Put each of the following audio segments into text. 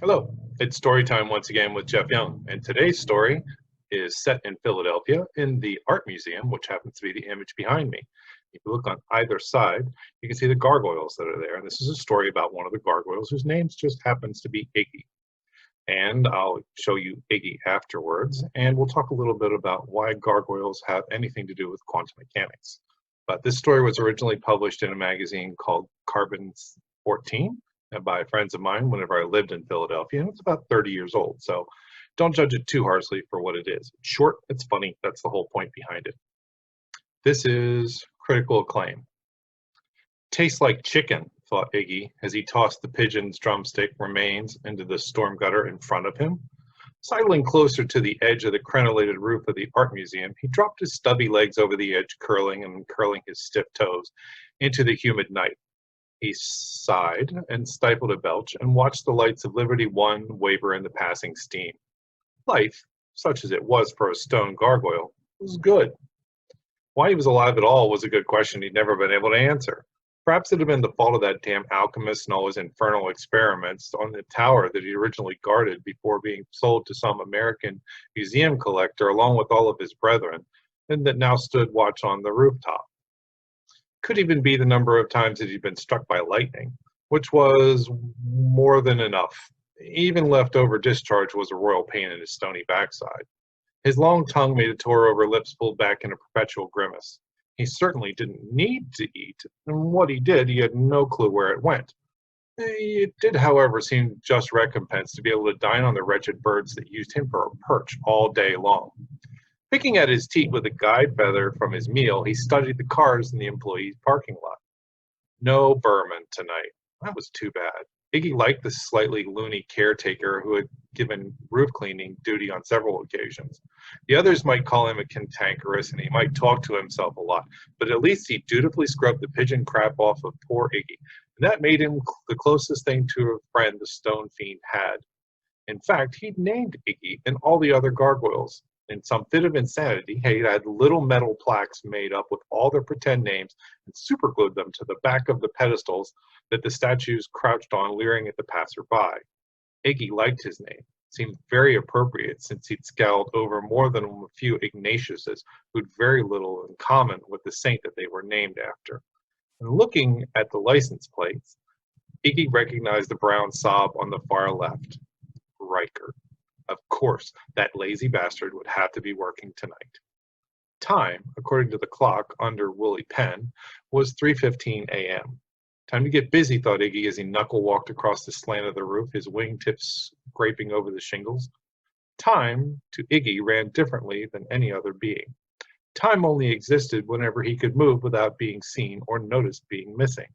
Hello, it's story time once again with Jeff Young, and today's story is set in Philadelphia in the Art Museum, which happens to be the image behind me. If you look on either side, you can see the gargoyles that are there, and this is a story about one of the gargoyles whose name just happens to be Iggy. And I'll show you Iggy afterwards, and we'll talk a little bit about why gargoyles have anything to do with quantum mechanics. But this story was originally published in a magazine called Carbon 14 by friends of mine whenever I lived in Philadelphia, and it's about 30 years old. So don't judge it too harshly for what it is. It's short, it's funny, that's the whole point behind it. This is critical acclaim. Tastes like chicken, thought Iggy as he tossed the pigeon's drumstick remains into the storm gutter in front of him. Sidling closer to the edge of the crenellated roof of the art museum, he dropped his stubby legs over the edge, curling his stiff toes into the humid night. He sighed and stifled a belch and watched the lights of Liberty One waver in the passing steam. Life, such as it was for a stone gargoyle, was good. Why he was alive at all was a good question he'd never been able to answer. Perhaps it had been the fault of that damn alchemist and all his infernal experiments on the tower that he originally guarded before being sold to some American museum collector along with all of his brethren, and that now stood watch on the rooftop. Could even be the number of times that he'd been struck by lightning, which was more than enough. Even leftover discharge was a royal pain in his stony backside. His long tongue made a tore-over lips pulled back in a perpetual grimace. He certainly didn't need to eat, and what he did, he had no clue where it went. It did, however, seem just recompense to be able to dine on the wretched birds that used him for a perch all day long. Picking at his teeth with a guide feather from his meal, he studied the cars in the employees' parking lot. No Berman tonight. That was too bad. Iggy liked the slightly loony caretaker who had given roof cleaning duty on several occasions. The others might call him a cantankerous and he might talk to himself a lot, but at least he dutifully scrubbed the pigeon crap off of poor Iggy, and that made him the closest thing to a friend the stone fiend had. In fact, he'd named Iggy and all the other gargoyles. In some fit of insanity, he had little metal plaques made up with all their pretend names and superglued them to the back of the pedestals that the statues crouched on, leering at the passerby. Iggy liked his name. It seemed very appropriate since he'd scowled over more than a few Ignatiuses who'd very little in common with the saint that they were named after. And looking at the license plates, Iggy recognized the brown sob on the far left. Riker. Of course, that lazy bastard would have to be working tonight. Time, according to the clock under Willie Penn, was 3:15 a.m. Time to get busy, thought Iggy as he knuckle-walked across the slant of the roof, his wingtips scraping over the shingles. Time, to Iggy, ran differently than any other being. Time only existed whenever he could move without being seen or noticed being missing.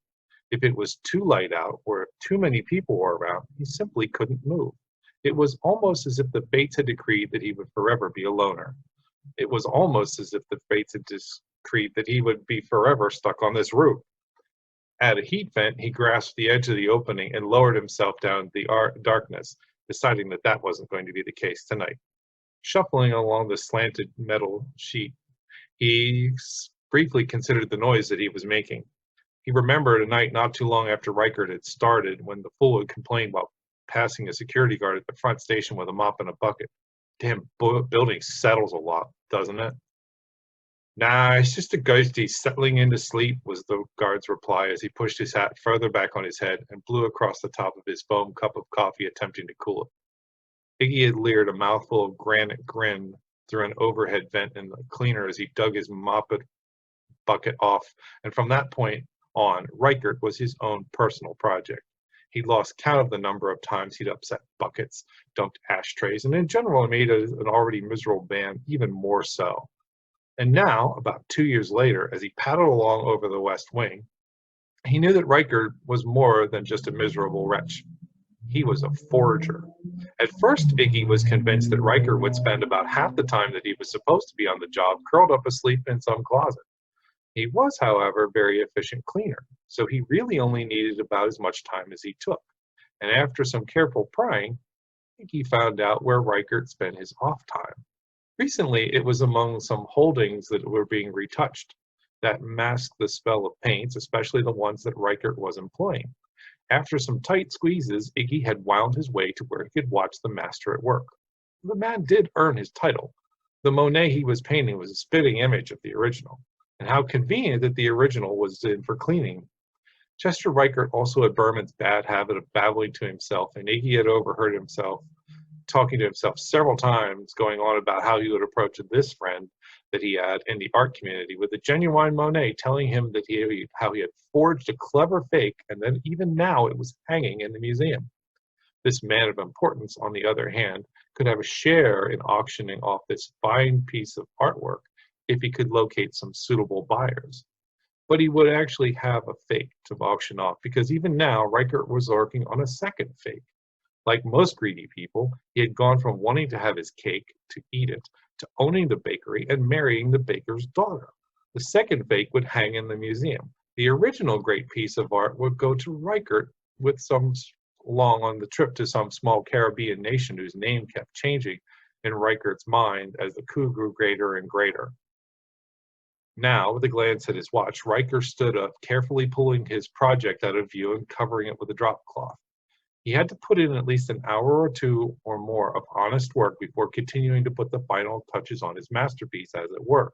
If it was too light out or if too many people were around, he simply couldn't move. It was almost as if the fates had decreed that he would forever be a loner. It was almost as if the fates had decreed that he would be forever stuck on this roof. At a heat vent, he grasped the edge of the opening and lowered himself down into the darkness, deciding that that wasn't going to be the case tonight. Shuffling along the slanted metal sheet, he briefly considered the noise that he was making. He remembered a night not too long after Reichert had started when the fool had complained about passing a security guard at the front station with a mop and a bucket. Damn building settles a lot, doesn't it? Nah, it's just a ghostie settling into sleep, was the guard's reply as he pushed his hat further back on his head and blew across the top of his foam cup of coffee, attempting to cool it. Iggy had leered a mouthful of granite grin through an overhead vent in the cleaner as he dug his mop bucket off, and from that point on, Reichert was his own personal project. He'd lost count of the number of times he'd upset buckets, dumped ashtrays, and in general made an already miserable man even more so. And now, about 2 years later, as he paddled along over the West Wing, he knew that Reichert was more than just a miserable wretch. He was a forger. At first, Iggy was convinced that Reichert would spend about half the time that he was supposed to be on the job curled up asleep in some closet. He was, however, a very efficient cleaner, so he really only needed about as much time as he took. And after some careful prying, he found out where Reichert spent his off time. Recently, it was among some holdings that were being retouched that masked the spell of paints, especially the ones that Reichert was employing. After some tight squeezes, Iggy had wound his way to where he could watch the master at work. The man did earn his title. The Monet he was painting was a spitting image of the original, and how convenient that the original was in for cleaning. Chester Reichert also had Berman's bad habit of babbling to himself, and Iggy had overheard himself talking to himself several times, going on about how he would approach this friend that he had in the art community with a genuine Monet, telling him that how he had forged a clever fake, and then even now it was hanging in the museum. This man of importance, on the other hand, could have a share in auctioning off this fine piece of artwork if he could locate some suitable buyers. But he would actually have a fake to auction off, because even now Reichert was working on a second fake. Like most greedy people, he had gone from wanting to have his cake to eat it, to owning the bakery and marrying the baker's daughter. The second fake would hang in the museum. The original great piece of art would go to Reichert with some along on the trip to some small Caribbean nation whose name kept changing in Reichert's mind as the coup grew greater and greater. Now, with a glance at his watch, Reichert stood up, carefully pulling his project out of view and covering it with a drop cloth. He had to put in at least an hour or two or more of honest work before continuing to put the final touches on his masterpiece, as it were.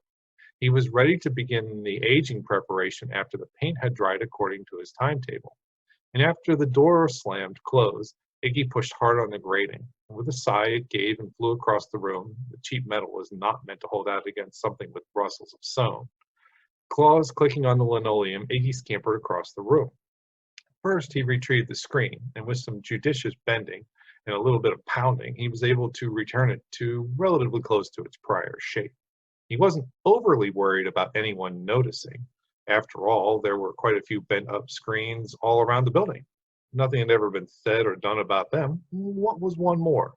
He was ready to begin the aging preparation after the paint had dried according to his timetable. And after the door slammed closed, Iggy pushed hard on the grating, and with a sigh it gave and flew across the room. The cheap metal was not meant to hold out against something with bristles of stone. Claws clicking on the linoleum, Iggy scampered across the room. First, he retrieved the screen, and with some judicious bending and a little bit of pounding, he was able to return it to relatively close to its prior shape. He wasn't overly worried about anyone noticing. After all, there were quite a few bent-up screens all around the building. Nothing had ever been said or done about them. What was one more?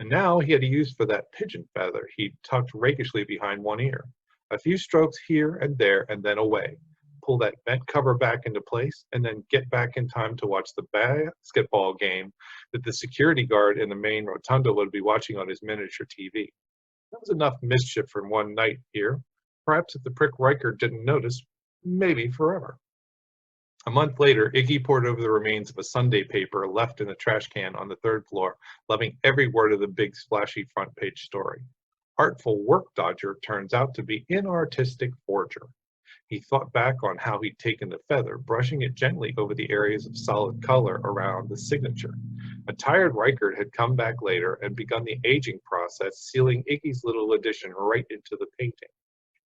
And now he had a use for that pigeon feather he'd tucked rakishly behind one ear. A few strokes here and there, and then away. Pull that bent cover back into place, and then get back in time to watch the basketball game that the security guard in the main rotunda would be watching on his miniature TV. That was enough mischief for one night here. Perhaps if the prick Reichert didn't notice, maybe forever. A month later, Iggy pored over the remains of a Sunday paper left in the trash can on the third floor, loving every word of the big splashy front page story. Artful work dodger turns out to be inartistic forger. He thought back on how he'd taken the feather, brushing it gently over the areas of solid color around the signature. A tired Reichert had come back later and begun the aging process, sealing Iggy's little addition right into the painting.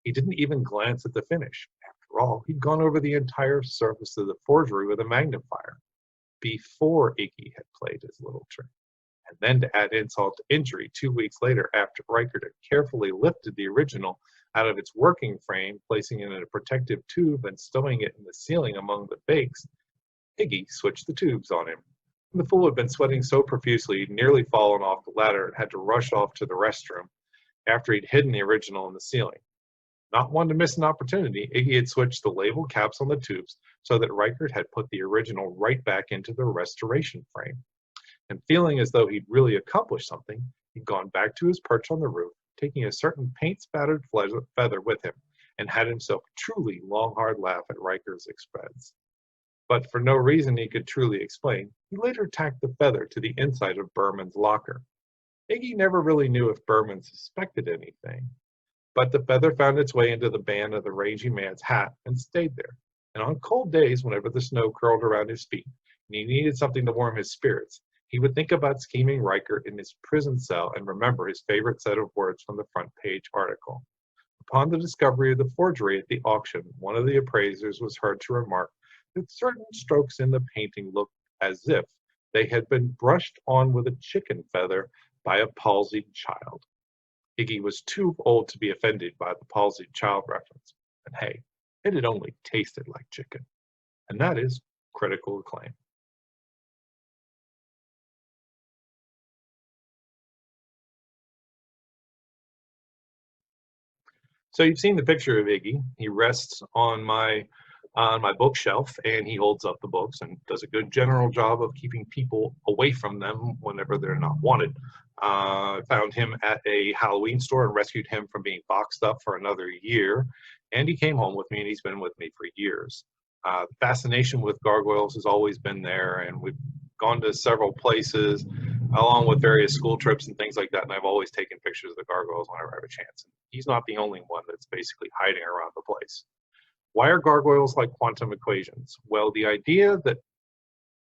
He didn't even glance at the finish. After all, he'd gone over the entire surface of the forgery with a magnifier before Iggy had played his little trick. And then to add insult to injury, 2 weeks later, after Reichert had carefully lifted the original out of its working frame, placing it in a protective tube and stowing it in the ceiling among the bakes, Iggy switched the tubes on him. The fool had been sweating so profusely he'd nearly fallen off the ladder and had to rush off to the restroom after he'd hidden the original in the ceiling. Not one to miss an opportunity, Iggy had switched the label caps on the tubes so that Reichert had put the original right back into the restoration frame. And feeling as though he'd really accomplished something, he'd gone back to his perch on the roof, taking a certain paint-spattered feather with him, and had himself a truly long, hard laugh at Reichert's expense. But for no reason he could truly explain, he later tacked the feather to the inside of Berman's locker. Iggy never really knew if Berman suspected anything, but the feather found its way into the band of the rangy man's hat and stayed there. And on cold days, whenever the snow curled around his feet, and he needed something to warm his spirits, he would think about scheming Reichert in his prison cell and remember his favorite set of words from the front page article. Upon the discovery of the forgery at the auction, one of the appraisers was heard to remark that certain strokes in the painting looked as if they had been brushed on with a chicken feather by a palsied child. Iggy was too old to be offended by the palsied child reference, and hey, it had only tasted like chicken. And that is critical acclaim. So you've seen the picture of Iggy. He rests on my bookshelf, and he holds up the books and does a good general job of keeping people away from them whenever they're not wanted. I found him at a Halloween store and rescued him from being boxed up for another year, and he came home with me, and he's been with me for years. Fascination with gargoyles has always been there, and we've gone to several places along with various school trips and things like that, and I've always taken pictures of the gargoyles whenever I have a chance. He's not the only one that's basically hiding around the place. Why are gargoyles like quantum equations? Well, the idea that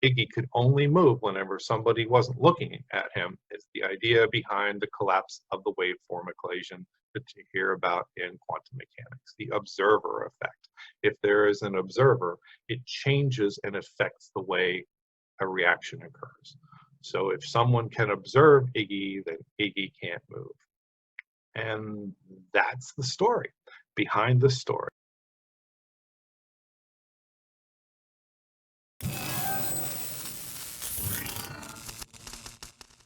Iggy could only move whenever somebody wasn't looking at him is the idea behind the collapse of the waveform equation that you hear about in quantum mechanics, the observer effect. If there is an observer, it changes and affects the way a reaction occurs. So if someone can observe Iggy, then Iggy can't move. And that's the story behind the story.